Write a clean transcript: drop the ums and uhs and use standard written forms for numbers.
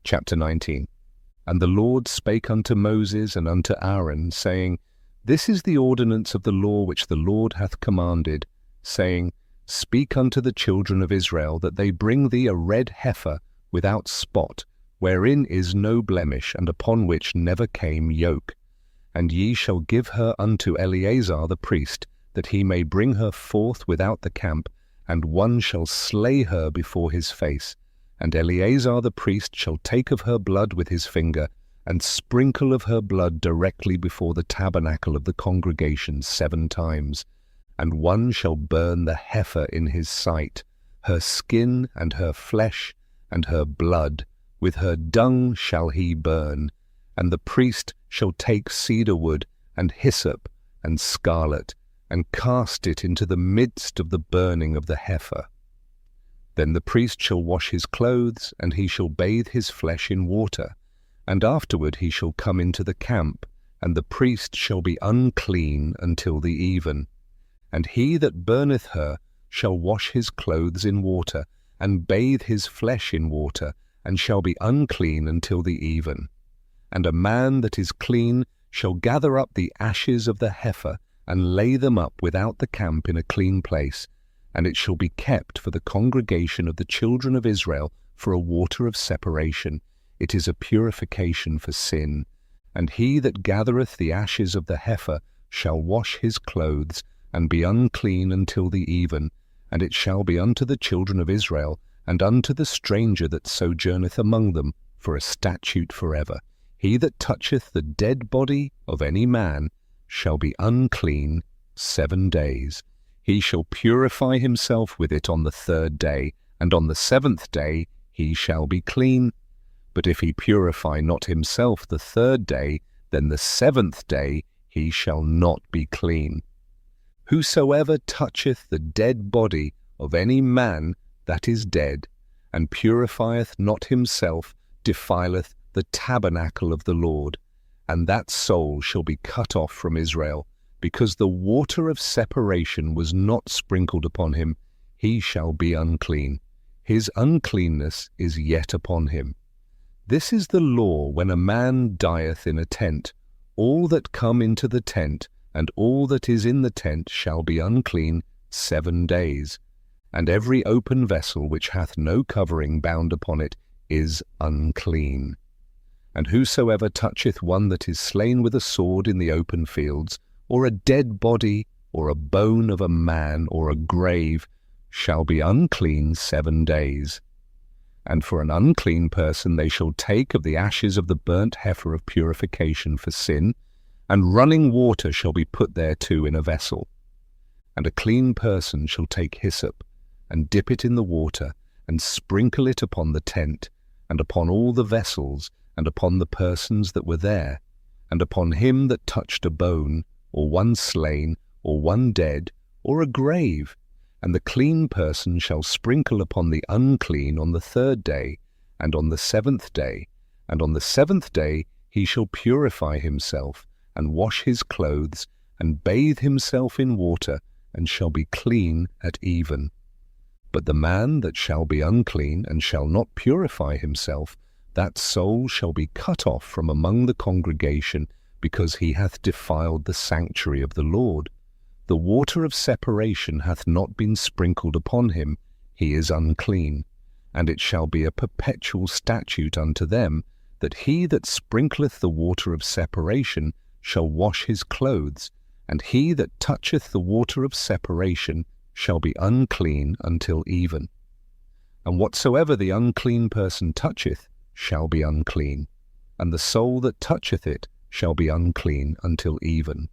Chapter 19. And the Lord spake unto Moses and unto Aaron, saying, This is the ordinance of the law which the Lord hath commanded, saying, Speak unto the children of Israel, that they bring thee a red heifer without spot, wherein is no blemish, and upon which never came yoke. And ye shall give her unto Eleazar the priest, that he may bring her forth without the camp, and one shall slay her before his face. And Eleazar the priest shall take of her blood with his finger, and sprinkle of her blood directly before the tabernacle of the congregation 7 times. And one shall burn the heifer in his sight, her skin and her flesh and her blood, with her dung shall he burn. And the priest shall take cedar wood and hyssop and scarlet, and cast it into the midst of the burning of the heifer. Then the priest shall wash his clothes, and he shall bathe his flesh in water, and afterward he shall come into the camp, and the priest shall be unclean until the even. And he that burneth her shall wash his clothes in water, and bathe his flesh in water, and shall be unclean until the even. And a man that is clean shall gather up the ashes of the heifer, and lay them up without the camp in a clean place, and it shall be kept for the congregation of the children of Israel for a water of separation. It is a purification for sin. And he that gathereth the ashes of the heifer shall wash his clothes, and be unclean until the even. And it shall be unto the children of Israel, and unto the stranger that sojourneth among them, for a statute forever. He that toucheth the dead body of any man shall be unclean 7 days. He shall purify himself with it on the 3rd day, and on the 7th day he shall be clean. But if he purify not himself the 3rd day, then the 7th day he shall not be clean. Whosoever toucheth the dead body of any man that is dead, and purifieth not himself, defileth the tabernacle of the Lord, and that soul shall be cut off from Israel. Because the water of separation was not sprinkled upon him, he shall be unclean. His uncleanness is yet upon him. This is the law when a man dieth in a tent. All that come into the tent, and all that is in the tent shall be unclean 7 days. And every open vessel which hath no covering bound upon it is unclean. And whosoever toucheth one that is slain with a sword in the open fields, or a dead body, or a bone of a man, or a grave, shall be unclean 7 days. And for an unclean person they shall take of the ashes of the burnt heifer of purification for sin, and running water shall be put thereto in a vessel. And a clean person shall take hyssop, and dip it in the water, and sprinkle it upon the tent, and upon all the vessels, and upon the persons that were there, and upon him that touched a bone, or one slain, or one dead, or a grave. And the clean person shall sprinkle upon the unclean on the 3rd day, and on the 7th day. And on the 7th day he shall purify himself, and wash his clothes, and bathe himself in water, and shall be clean at even. But the man that shall be unclean, and shall not purify himself, that soul shall be cut off from among the congregation, because he hath defiled the sanctuary of the Lord. The water of separation hath not been sprinkled upon him, he is unclean. And it shall be a perpetual statute unto them, that he that sprinkleth the water of separation shall wash his clothes, and he that toucheth the water of separation shall be unclean until even. And whatsoever the unclean person toucheth shall be unclean, and the soul that toucheth it shall be unclean until even.